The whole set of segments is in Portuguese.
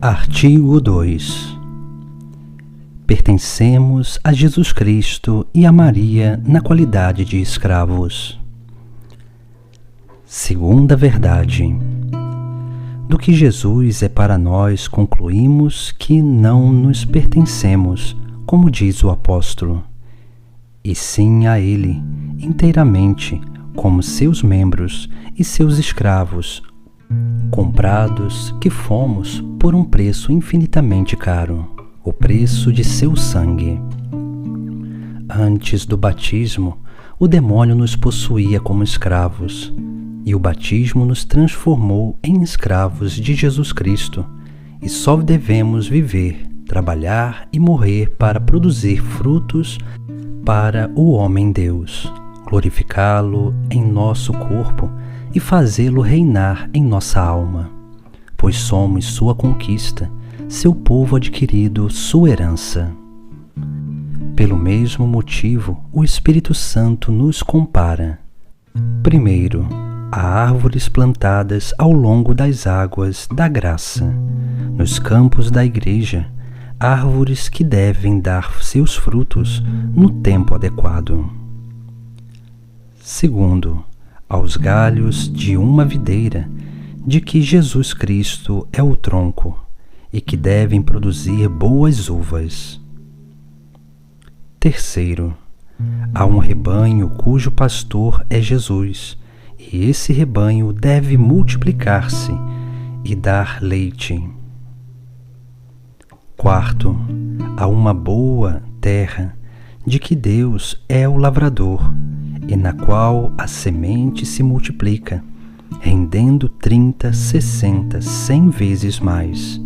Artigo 2. Pertencemos a Jesus Cristo e a Maria na qualidade de escravos. Segunda verdade. Do que Jesus é para nós, concluímos que não nos pertencemos, como diz o apóstolo, e sim a Ele, inteiramente, como seus membros e seus escravos, comprados que fomos por um preço infinitamente caro, o preço de seu sangue. Antes do batismo, o demônio nos possuía como escravos, e o batismo nos transformou em escravos de Jesus Cristo, e só devemos viver, trabalhar e morrer para produzir frutos para o homem-Deus, glorificá-lo em nosso corpo e fazê-lo reinar em nossa alma, pois somos sua conquista, seu povo adquirido, sua herança. Pelo mesmo motivo, o Espírito Santo nos compara, primeiro, a árvores plantadas ao longo das águas da graça, nos campos da igreja, árvores que devem dar seus frutos no tempo adequado. Segundo, aos galhos de uma videira, de que Jesus Cristo é o tronco, e que devem produzir boas uvas. Terceiro, há um rebanho cujo pastor é Jesus, e esse rebanho deve multiplicar-se e dar leite. Quarto, há uma boa terra, de que Deus é o lavrador, e na qual a semente se multiplica, rendendo 30, 60, 100 vezes mais.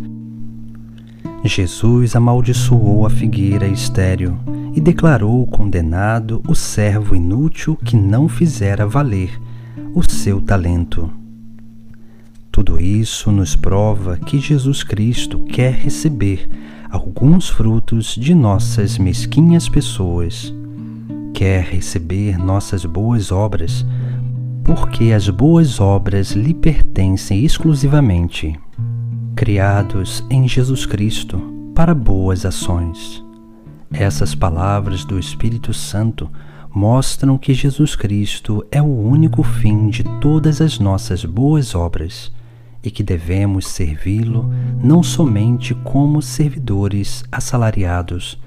Jesus amaldiçoou a figueira estéril e declarou condenado o servo inútil que não fizera valer o seu talento. Tudo isso nos prova que Jesus Cristo quer receber alguns frutos de nossas mesquinhas pessoas. Quer receber nossas boas obras, porque as boas obras lhe pertencem exclusivamente, criados em Jesus Cristo para boas ações. Essas palavras do Espírito Santo mostram que Jesus Cristo é o único fim de todas as nossas boas obras e que devemos servi-lo não somente como servidores assalariados,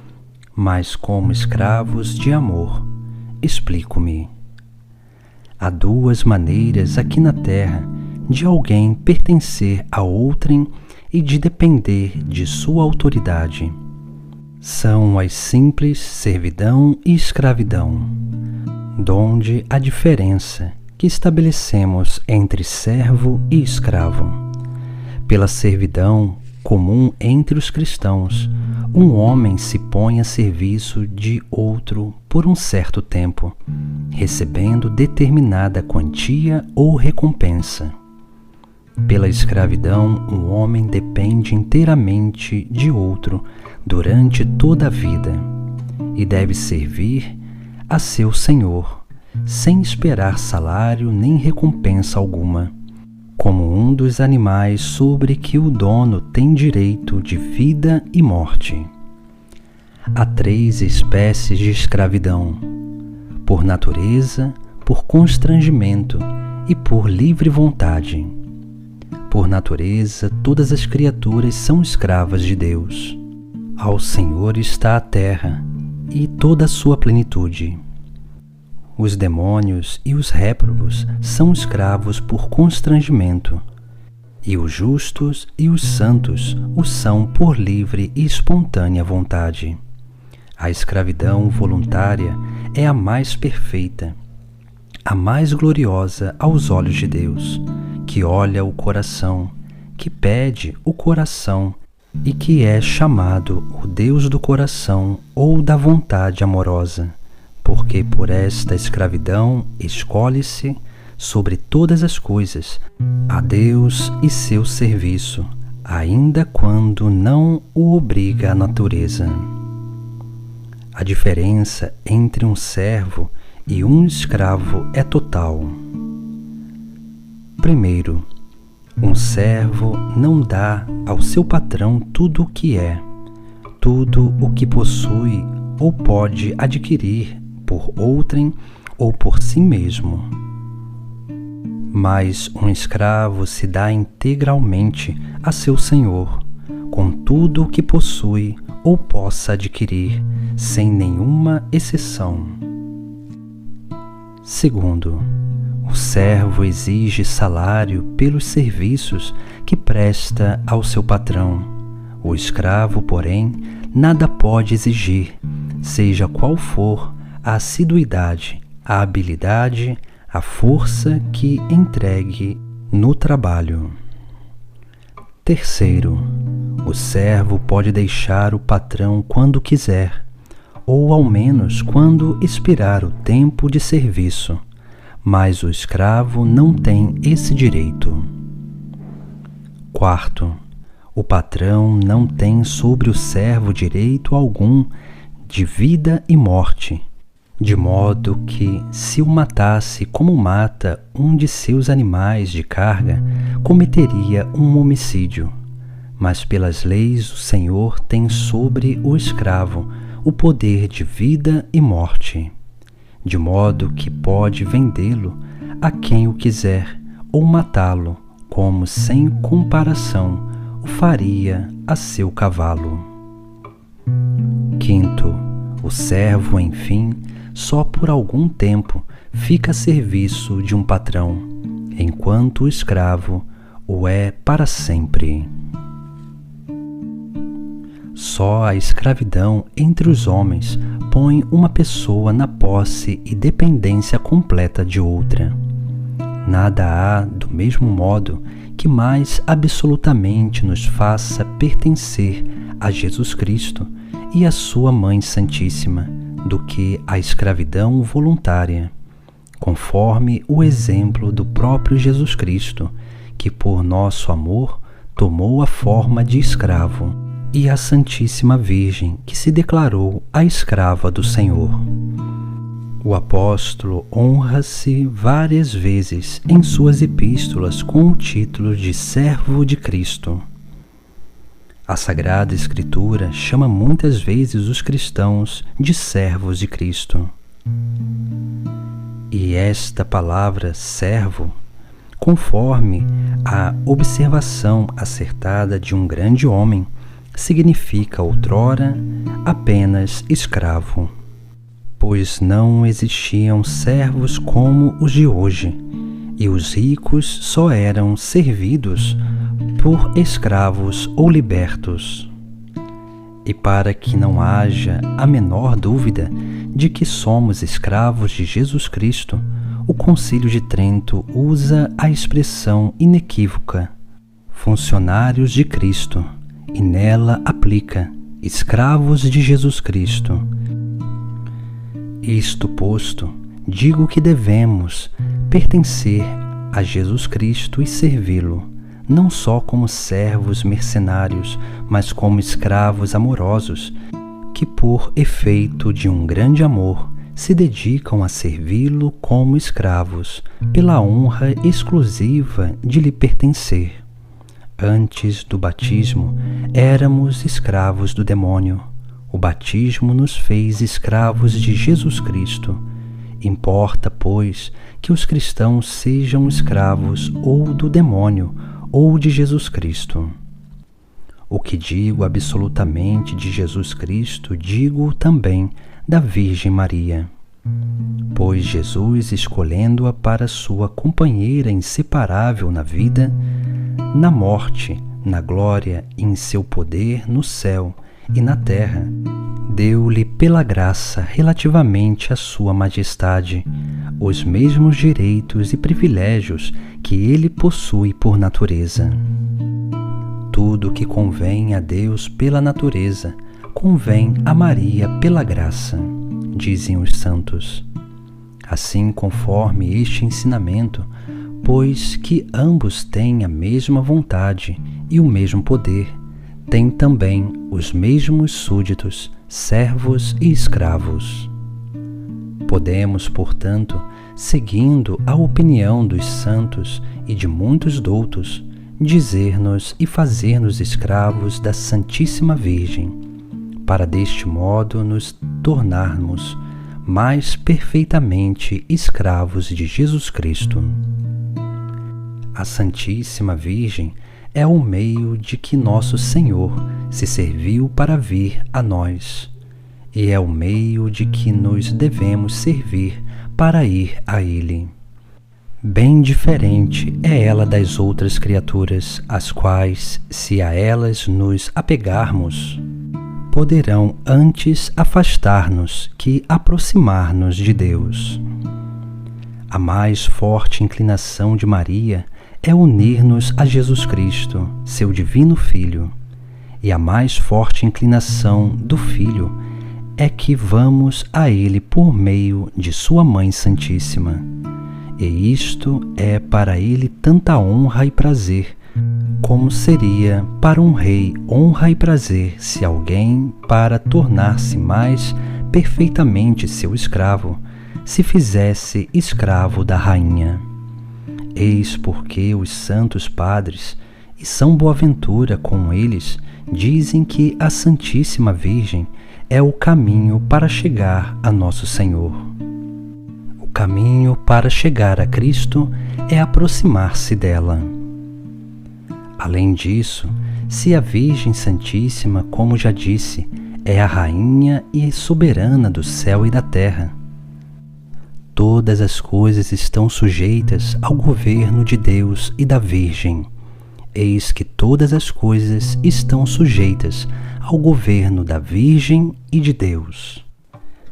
mas como escravos de amor. Explico-me. Há duas maneiras aqui na terra de alguém pertencer a outrem e de depender de sua autoridade. São as simples servidão e escravidão, donde a diferença que estabelecemos entre servo e escravo. Pela servidão comum entre os cristãos, um homem se põe a serviço de outro por um certo tempo, recebendo determinada quantia ou recompensa. Pela escravidão, um homem depende inteiramente de outro durante toda a vida e deve servir a seu senhor, sem esperar salário nem recompensa alguma, como um dos animais sobre que o dono tem direito de vida e morte. Há 3 espécies de escravidão: por natureza, por constrangimento e por livre vontade. Por natureza, todas as criaturas são escravas de Deus. Ao Senhor está a terra e toda a sua plenitude. Os demônios e os réprobos são escravos por constrangimento, e os justos e os santos o são por livre e espontânea vontade. A escravidão voluntária é a mais perfeita, a mais gloriosa aos olhos de Deus, que olha o coração, que pede o coração e que é chamado o Deus do coração ou da vontade amorosa, porque por esta escravidão escolhe-se, sobre todas as coisas, a Deus e seu serviço, ainda quando não o obriga a natureza. A diferença entre um servo e um escravo é total. Primeiro, Um servo não dá ao seu patrão tudo o que é, tudo o que possui ou pode adquirir por outrem ou por si mesmo. Mas um escravo se dá integralmente a seu senhor, com tudo o que possui ou possa adquirir, sem nenhuma exceção. Segundo, o servo exige salário pelos serviços que presta ao seu patrão. O escravo, porém, nada pode exigir, seja qual for a assiduidade, a habilidade, a força que entregue no trabalho. Terceiro, o servo pode deixar o patrão quando quiser, ou ao menos quando expirar o tempo de serviço, mas o escravo não tem esse direito. Quarto, o patrão não tem sobre o servo direito algum de vida e morte, de modo que, se o matasse como mata um de seus animais de carga, cometeria um homicídio. Mas pelas leis o Senhor tem sobre o escravo o poder de vida e morte, de modo que pode vendê-lo a quem o quiser ou matá-lo, como sem comparação o faria a seu cavalo. Quinto, o servo, enfim, só por algum tempo fica a serviço de um patrão, enquanto o escravo o é para sempre. Só a escravidão entre os homens põe uma pessoa na posse e dependência completa de outra. Nada há, do mesmo modo, que mais absolutamente nos faça pertencer a Jesus Cristo e a sua Mãe Santíssima, do que a escravidão voluntária, conforme o exemplo do próprio Jesus Cristo, que por nosso amor tomou a forma de escravo, e a Santíssima Virgem, que se declarou a escrava do Senhor. O apóstolo honra-se várias vezes em suas epístolas com o título de servo de Cristo. A Sagrada Escritura chama muitas vezes os cristãos de servos de Cristo. E esta palavra servo, conforme a observação acertada de um grande homem, significa outrora apenas escravo, pois não existiam servos como os de hoje, e os ricos só eram servidos por escravos ou libertos. E para que não haja a menor dúvida de que somos escravos de Jesus Cristo, o Concílio de Trento usa a expressão inequívoca funcionários de Cristo, e nela aplica escravos de Jesus Cristo. Isto posto, digo que devemos pertencer a Jesus Cristo e servi-lo, não só como servos mercenários, mas como escravos amorosos, que por efeito de um grande amor se dedicam a servi-lo como escravos, pela honra exclusiva de lhe pertencer. Antes do batismo, éramos escravos do demônio. O batismo nos fez escravos de Jesus Cristo. Importa, pois, que os cristãos sejam escravos ou do demônio ou de Jesus Cristo. O que digo absolutamente de Jesus Cristo, digo também da Virgem Maria. Pois Jesus, escolhendo-a para sua companheira inseparável na vida, na morte, na glória e em seu poder no céu e na terra, deu-lhe pela graça relativamente à sua majestade os mesmos direitos e privilégios que ele possui por natureza. Tudo que convém a Deus pela natureza convém a Maria pela graça, dizem os santos. Assim, conforme este ensinamento, pois que ambos têm a mesma vontade e o mesmo poder, têm também os mesmos súditos, servos e escravos. Podemos, portanto, seguindo a opinião dos santos e de muitos doutos, dizer-nos e fazer-nos escravos da Santíssima Virgem, para deste modo nos tornarmos mais perfeitamente escravos de Jesus Cristo. A Santíssima Virgem é o meio de que nosso Senhor se serviu para vir a nós, e é o meio de que nos devemos servir para ir a Ele. Bem diferente é ela das outras criaturas, as quais, se a elas nos apegarmos, poderão antes afastar-nos que aproximar-nos de Deus. A mais forte inclinação de Maria é unir-nos a Jesus Cristo, seu divino Filho, e a mais forte inclinação do Filho é que vamos a Ele por meio de sua Mãe Santíssima. E isto é para Ele tanta honra e prazer, como seria para um rei honra e prazer se alguém, para tornar-se mais perfeitamente seu escravo, se fizesse escravo da rainha. Eis porque os santos padres, e São Boaventura com eles, dizem que a Santíssima Virgem é o caminho para chegar a Nosso Senhor. O caminho para chegar a Cristo é aproximar-se dela. Além disso, se a Virgem Santíssima, como já disse, é a rainha e soberana do céu e da terra, todas as coisas estão sujeitas ao governo de Deus e da Virgem. Eis que todas as coisas estão sujeitas ao governo da Virgem e de Deus.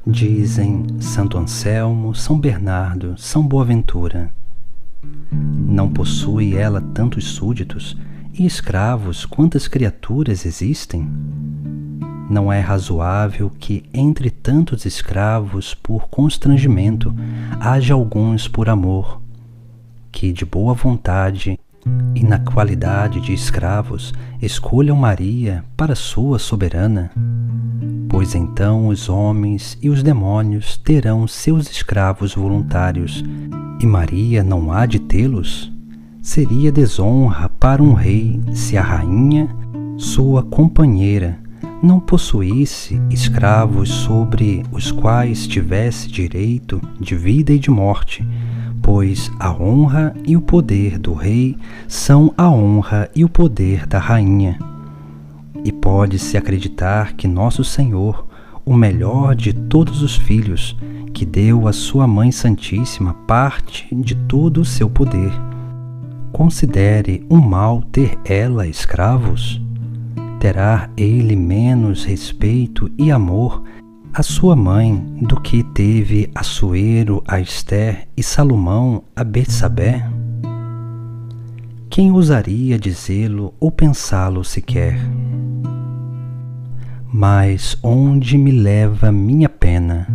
Dizem Santo Anselmo, São Bernardo, São Boaventura. Não possui ela tantos súditos e escravos quantas criaturas existem? Não é razoável que entre tantos escravos por constrangimento haja alguns por amor, que de boa vontade e na qualidade de escravos escolham Maria para sua soberana? Pois então os homens e os demônios terão seus escravos voluntários, e Maria não há de tê-los? Seria desonra para um rei se a rainha, sua companheira, não possuísse escravos sobre os quais tivesse direito de vida e de morte, pois a honra e o poder do rei são a honra e o poder da rainha. E pode-se acreditar que Nosso Senhor, o melhor de todos os filhos, que deu à sua Mãe Santíssima parte de todo o seu poder, considere um mal ter ela escravos? Terá ele menos respeito e amor a sua mãe do que teve Assuero a Ester e Salomão a Betsabé? Quem ousaria dizê-lo ou pensá-lo sequer? Mas onde me leva minha pena?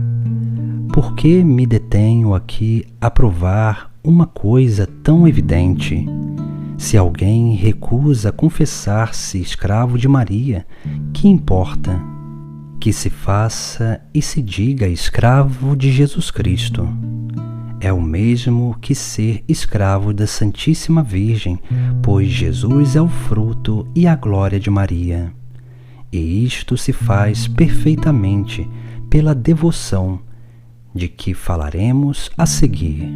Por que me detenho aqui a provar uma coisa tão evidente? Se alguém recusa confessar-se escravo de Maria, que importa? Que se faça e se diga escravo de Jesus Cristo. É o mesmo que ser escravo da Santíssima Virgem, pois Jesus é o fruto e a glória de Maria. E isto se faz perfeitamente pela devoção, de que falaremos a seguir.